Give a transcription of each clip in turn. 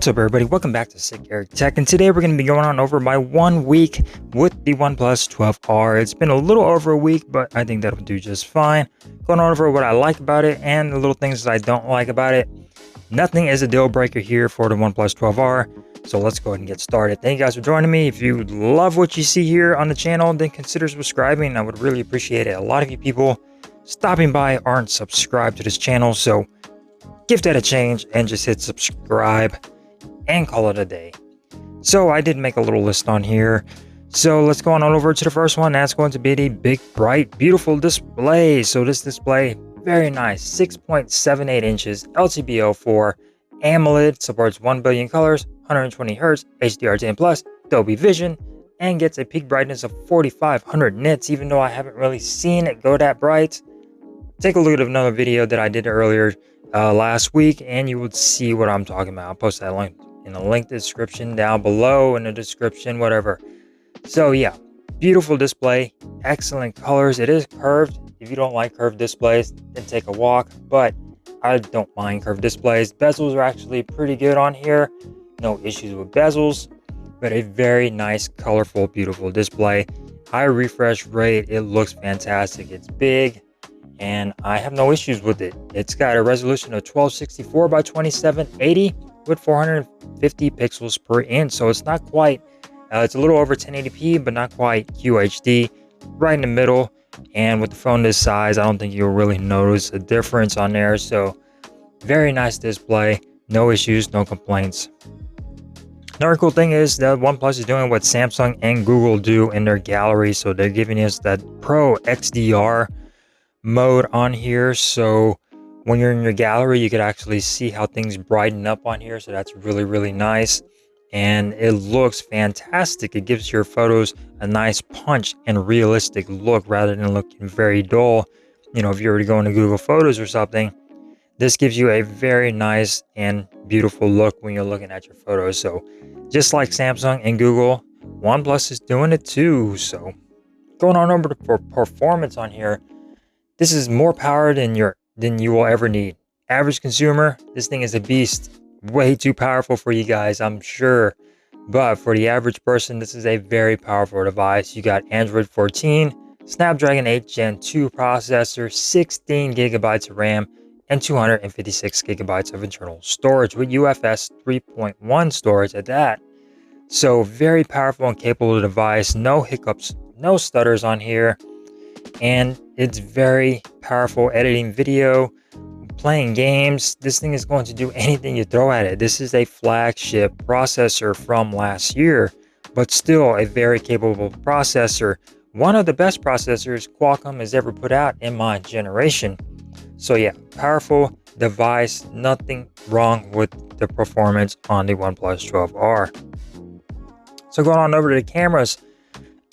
What's up, everybody? Welcome back to Sick Eric Tech, and today we're going to be going on over my 1 week with the OnePlus 12R. It's been a little over a week, but I think that'll do just fine. Going on over what I like about it and the little things that I don't like about it. Nothing is a deal breaker here for the OnePlus 12R, so let's go ahead and get started. Thank you guys for joining me. If you love what you see here on the channel, then consider subscribing. I would really appreciate it. A lot of you people stopping by aren't subscribed to this channel, so give that a change and just hit subscribe and call it a day. So I did make a little list on here, so let's go on over to the first one. That's going to be the big, bright, beautiful display. So this display, very nice, 6.78 inches LTPO4 AMOLED, supports 1 billion colors, 120 Hz, HDR10 plus, Dolby Vision, and gets a peak brightness of 4500 nits. Even though I haven't really seen it go that bright, take a look at another video that I did earlier last week and you would see what I'm talking about. I'll post that link in the link description down below, in the description, whatever. So yeah, beautiful display, excellent colors. It is curved. If you don't like curved displays, then take a walk, but I don't mind curved displays. Bezels are actually pretty good on here. No issues with bezels, but a very nice, colorful, beautiful display. High refresh rate. It looks fantastic. It's big, and I have no issues with it. It's got a resolution of 1264 by 2780 with 450 pixels per inch. So it's not quite, it's a little over 1080p, but not quite QHD. Right in the middle. And with the phone this size, I don't think you'll really notice a difference on there. So very nice display. No issues, no complaints. Another cool thing is that OnePlus is doing what Samsung and Google do in their gallery. So they're giving us that Pro XDR mode on here, so when you're in your gallery you could actually see how things brighten up on here. So that's really nice, and it looks fantastic. It gives your photos a nice punch and realistic look rather than looking very dull. You know, if you're already going to Google Photos or something, this gives you a very nice and beautiful look when you're looking at your photos. So just like Samsung and Google, OnePlus is doing it too. So going on over to performance on here, this is more power than you will ever need. Average consumer, this thing is a beast. Way too powerful for you guys, I'm sure. But for the average person, this is a very powerful device. You got Android 14, Snapdragon 8 Gen 2 processor, 16 gigabytes of RAM, and 256 gigabytes of internal storage with UFS 3.1 storage at that. So very powerful and capable device. No hiccups, no stutters on here. And it's very powerful editing video, playing games. This thing is going to do anything you throw at it. This is a flagship processor from last year, but still a very capable processor. One of the best processors Qualcomm has ever put out in my generation. So yeah, powerful device. Nothing wrong with the performance on the OnePlus 12R. So going on over to the cameras,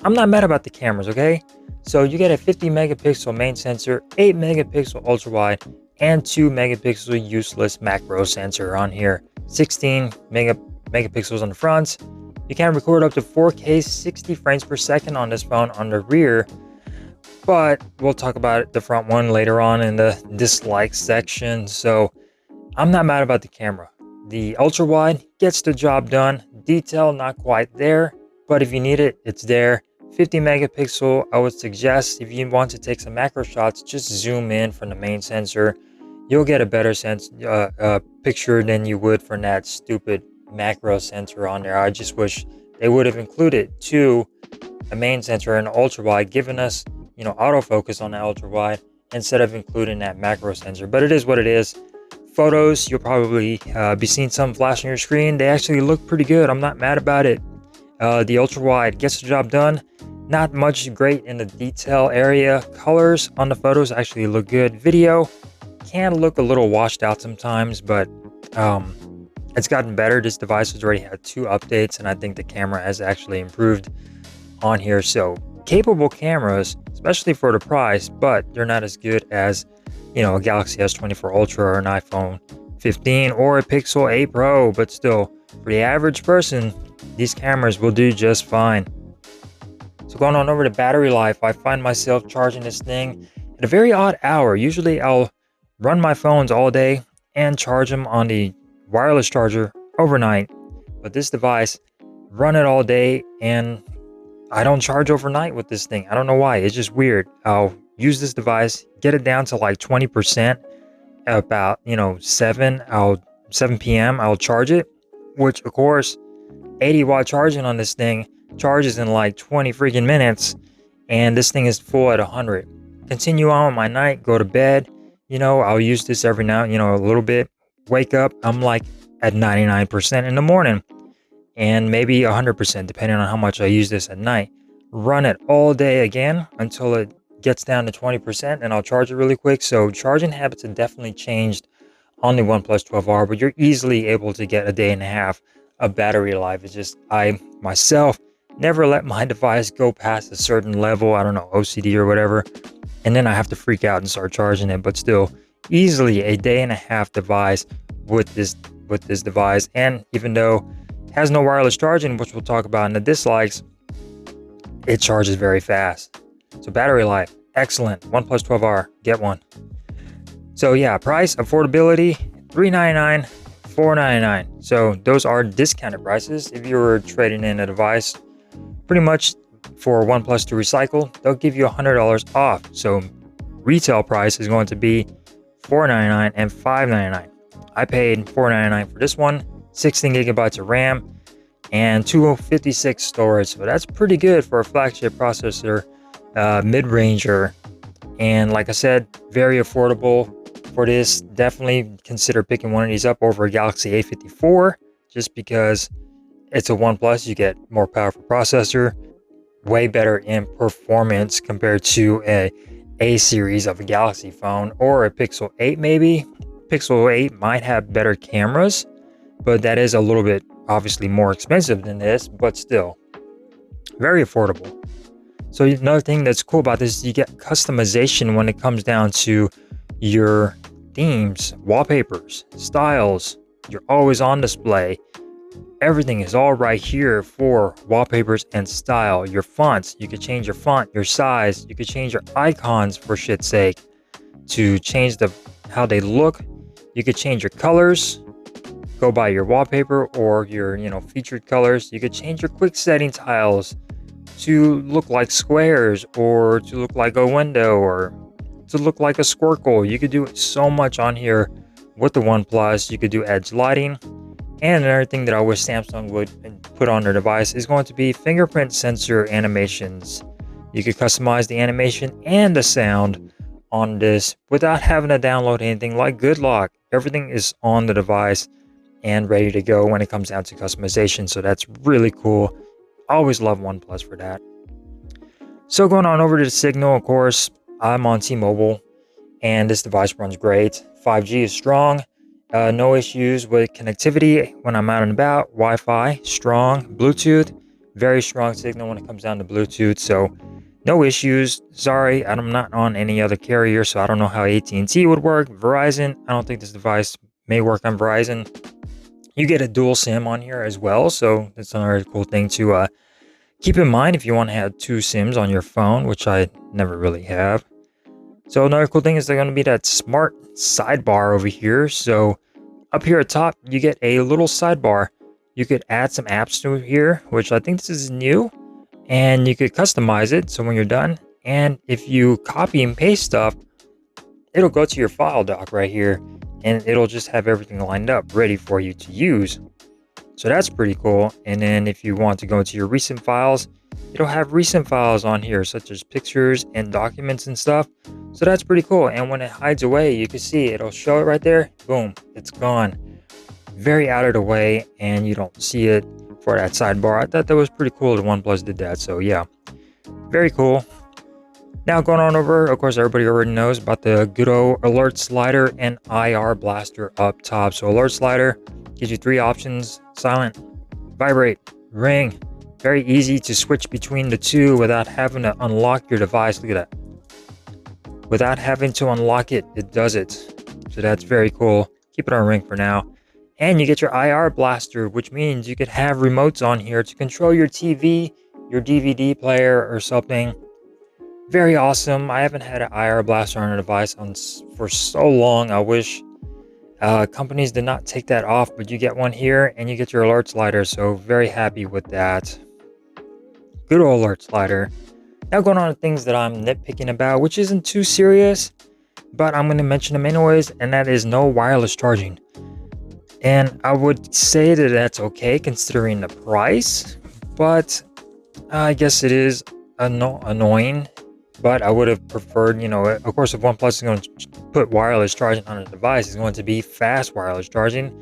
I'm not mad about the cameras, okay? So you get a 50 megapixel main sensor, 8 megapixel ultra wide, and 2 megapixel useless macro sensor on here. 16 megapixels on the front. You can record up to 4K 60 frames per second on this phone on the rear, but we'll talk about the front one later on in the dislike section. So I'm not mad about the camera. The ultra wide gets the job done. Detail not quite there, but if you need it, it's there. 50 megapixel, I would suggest if you want to take some macro shots, just zoom in from the main sensor. You'll get a better picture than you would from that stupid macro sensor on there. I just wish they would have included a main sensor and ultra wide, giving us, you know, autofocus on the ultra wide instead of including that macro sensor. But it is what it is. Photos, you'll probably be seeing some flash on your screen. They actually look pretty good. I'm not mad about it. The ultra wide gets the job done. Not much great in the detail area. Colors on the photos actually look good. Video can look a little washed out sometimes, but it's gotten better. This device has already had 2 updates, and I think the camera has actually improved on here. So capable cameras, especially for the price, but they're not as good as, you know, a Galaxy S24 Ultra or an iPhone 15 or a Pixel 8 Pro. But still, for the average person, these cameras will do just fine. So going on over to battery life, I find myself charging this thing at a very odd hour. Usually I'll run my phones all day and charge them on the wireless charger overnight. But this device, run it all day, and I don't charge overnight with this thing. I don't know why. It's just weird. I'll use this device, get it down to like 20%, about 7 p.m. I'll charge it, which of course 80-watt charging on this thing charges in like 20 freaking minutes, and this thing is full at 100. Continue on with my night, go to bed. I'll use this every now, a little bit. Wake up, I'm like at 99% in the morning, and maybe 100% depending on how much I use this at night. Run it all day again until it gets down to 20%, and I'll charge it really quick. So charging habits have definitely changed on the OnePlus 12R, but you're easily able to get a day and a half of battery life. It's just I myself never let my device go past a certain level. I don't know, OCD or whatever, and then I have to freak out and start charging it. But still, easily a day and a half device with this device. And even though it has no wireless charging, which we'll talk about in the dislikes, it charges very fast. So battery life, excellent. OnePlus 12R, get one. So yeah, price, affordability, $399, $499. So those are discounted prices. If you were trading in a device, pretty much for OnePlus to recycle, they'll give you $100 off. So retail price is going to be $499 and $599. I paid $499 for this one, 16 gigabytes of RAM, and 256 storage. So that's pretty good for a flagship processor, mid-ranger. And like I said, very affordable for this. Definitely consider picking one of these up over a Galaxy A54, just because it's a OnePlus. You get more powerful processor, way better in performance compared to a series of a Galaxy phone or a Pixel 8 maybe. Pixel 8 might have better cameras, but that is a little bit obviously more expensive than this, but still very affordable. So another thing that's cool about this, you get customization when it comes down to your themes, wallpapers, styles. You're always on display. Everything is all right here for wallpapers and style. Your fonts, you could change your font, your size. You could change your icons, for shit's sake, to change how they look. You could change your colors, go by your wallpaper or your featured colors. You could change your quick setting tiles to look like squares, or to look like a window, or to look like a squircle. You could do so much on here with the OnePlus. You could do edge lighting. And another thing that I wish Samsung would put on their device is going to be fingerprint sensor animations. You could customize the animation and the sound on this without having to download anything like GoodLock. Everything is on the device and ready to go when it comes down to customization. So that's really cool. I always love OnePlus for that. So going on over to the Signal, of course, I'm on T-Mobile, and this device runs great. 5G is strong. No issues with connectivity when I'm out and about. Wi-Fi, strong. Bluetooth, very strong signal when it comes down to Bluetooth. So no issues. Sorry, I'm not on any other carrier, so I don't know how AT&T would work. Verizon, I don't think this device may work on Verizon. You get a dual SIM on here as well, so that's another cool thing to keep in mind if you want to have two SIMs on your phone, which I never really have. So another cool thing is they're going to be that smart sidebar over here. So up here at top, you get a little sidebar. You could add some apps to here, which I think this is new, and you could customize it. So when you're done, and if you copy and paste stuff, it'll go to your file dock right here, and it'll just have everything lined up ready for you to use. So that's pretty cool. And then if you want to go into your recent files, it'll have recent files on here, such as pictures and documents and stuff. So that's pretty cool. And when it hides away, you can see it'll show it right there. Boom, it's gone. Very out of the way, and you don't see it for that sidebar. I thought that was pretty cool that OnePlus did that. So yeah, very cool. Now going on over, of course, everybody already knows about the good old alert slider and IR blaster up top. So alert slider gives you three options: silent, vibrate, ring. Very easy to switch between the two without having to unlock your device. Look at that. Without having to unlock it, it does it. So that's very cool. Keep it on ring for now. And you get your IR blaster, which means you could have remotes on here to control your TV, your DVD player, or something. Very awesome. I haven't had an IR blaster on a device for so long. I wish Companies did not take that off, but you get one here and you get your alert slider. So very happy with that. Good old alert slider. Now going on to things that I'm nitpicking about, which isn't too serious, but I'm going to mention them anyways, and that is no wireless charging. And I would say that that's okay considering the price, but I guess it is annoying. But I would have preferred, of course, if OnePlus is going to put wireless charging on a device, it's going to be fast wireless charging.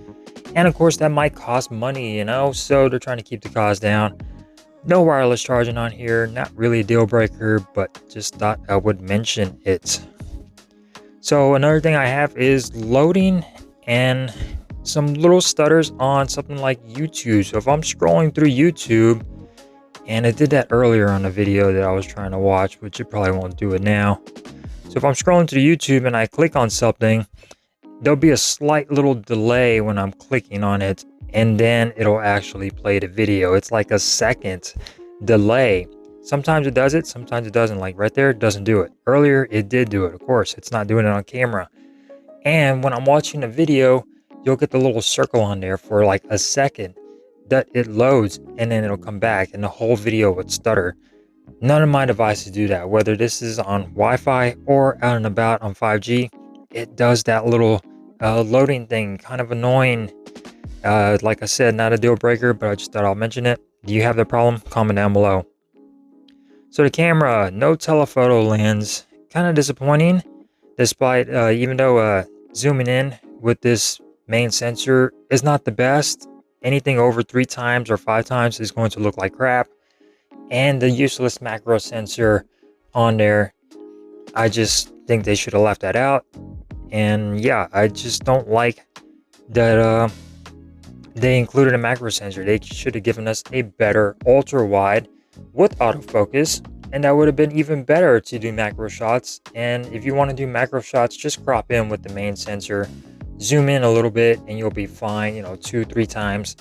And of course, that might cost money, so they're trying to keep the cost down. No wireless charging on here, not really a deal breaker, but just thought I would mention it. So another thing I have is loading and some little stutters on something like YouTube. So if I'm scrolling through YouTube, and it did that earlier on the video that I was trying to watch, which it probably won't do it now. So if I'm scrolling through YouTube and I click on something, there'll be a slight little delay when I'm clicking on it, and then it'll actually play the video. It's like a second delay. Sometimes it does it, sometimes it doesn't. Like right there, it doesn't do it. Earlier, it did do it. Of course, it's not doing it on camera. And when I'm watching a video, you'll get the little circle on there for like a second that it loads, and then it'll come back and the whole video would stutter. None of my devices do that, whether this is on Wi-Fi or out and about on 5G. It does that little loading thing, kind of annoying. Like I said, not a deal breaker, but I just thought I'll mention it. Do you have the problem? Comment down below. So the camera, no telephoto lens, kind of disappointing, despite even though zooming in with this main sensor is not the best. Anything over 3 times or 5 times is going to look like crap. And the useless macro sensor on there, I just think they should have left that out. And yeah, I just don't like that they included a macro sensor. They should have given us a better ultra wide with autofocus, and that would have been even better to do macro shots. And if you want to do macro shots, just crop in with the main sensor, zoom in a little bit, and you'll be fine, 2-3 times,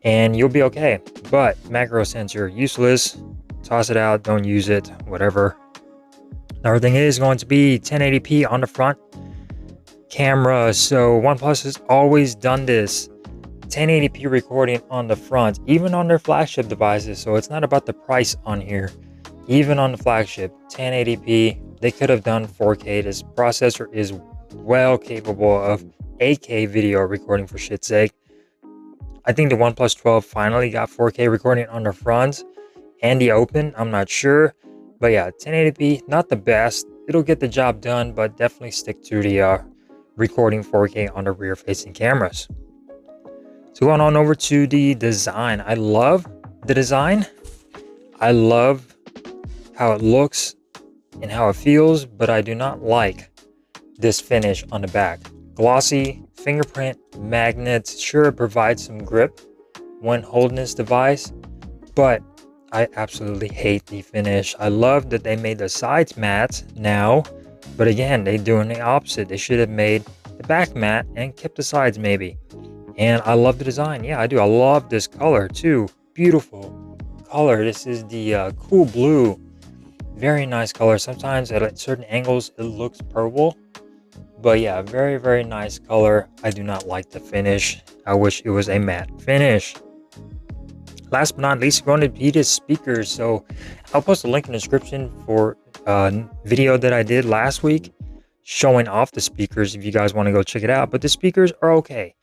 and you'll be okay. But macro sensor, useless. Toss it out, don't use it, whatever. Another thing is going to be 1080p on the front camera. So OnePlus has always done this. 1080p recording on the front, even on their flagship devices. So it's not about the price on here. Even on the flagship, 1080p, they could have done 4K. This processor is well capable of 8K video recording, for shit's sake. I think the OnePlus 12 finally got 4K recording on the front and the open. I'm not sure, but yeah, 1080p, not the best. It'll get the job done, but definitely stick to the recording 4K on the rear facing cameras. So going on over to the design, I love the design. I love how it looks and how it feels, but I do not like this finish on the back. Glossy fingerprint magnets, sure, it provides some grip when holding this device, but I absolutely hate the finish. I love that they made the sides matte now, but again, they're doing the opposite. They should have made the back matte and kept the sides maybe. And I love the design. Yeah, I do. I love this color too. Beautiful color. This is the cool blue. Very nice color. Sometimes at certain angles it looks purple, but yeah, very, very nice color. I do not like the finish. I wish it was a matte finish. Last but not least, we're going to be the speakers. So I'll post a link in the description for a video that I did last week showing off the speakers if you guys want to go check it out. But the speakers are okay.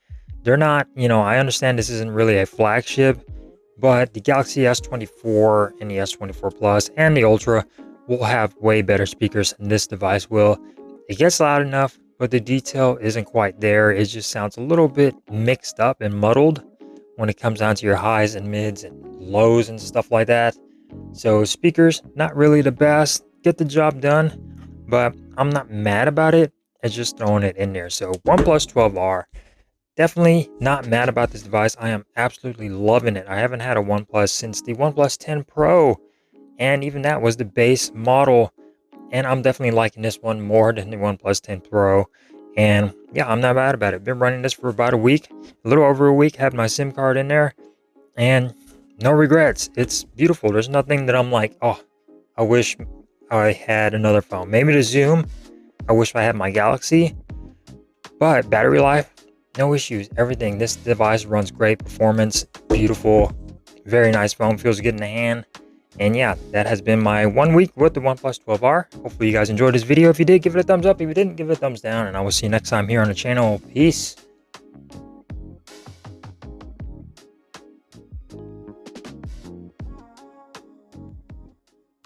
They're not, I understand this isn't really a flagship, but the Galaxy S24 and the S24 Plus and the Ultra will have way better speakers than this device will. It gets loud enough, but the detail isn't quite there. It just sounds a little bit mixed up and muddled when it comes down to your highs and mids and lows and stuff like that. So speakers, not really the best. Get the job done, but I'm not mad about it. It's just throwing it in there. So OnePlus 12R. Definitely not mad about this device. I am absolutely loving it. I haven't had a OnePlus since the OnePlus 10 Pro, and even that was the base model. And I'm definitely liking this one more than the OnePlus 10 Pro. And yeah, I'm not mad about it. Been running this for about a week, a little over a week. Had my SIM card in there, and no regrets. It's beautiful. There's nothing that I'm like, oh, I wish I had another phone. Maybe the zoom. I wish I had my Galaxy. But battery life, no issues, everything. This device runs great, performance, beautiful, very nice phone, feels good in the hand. And yeah, that has been my 1 week with the OnePlus 12R. Hopefully you guys enjoyed this video. If you did, give it a thumbs up. If you didn't, give it a thumbs down. And I will see you next time here on the channel. Peace.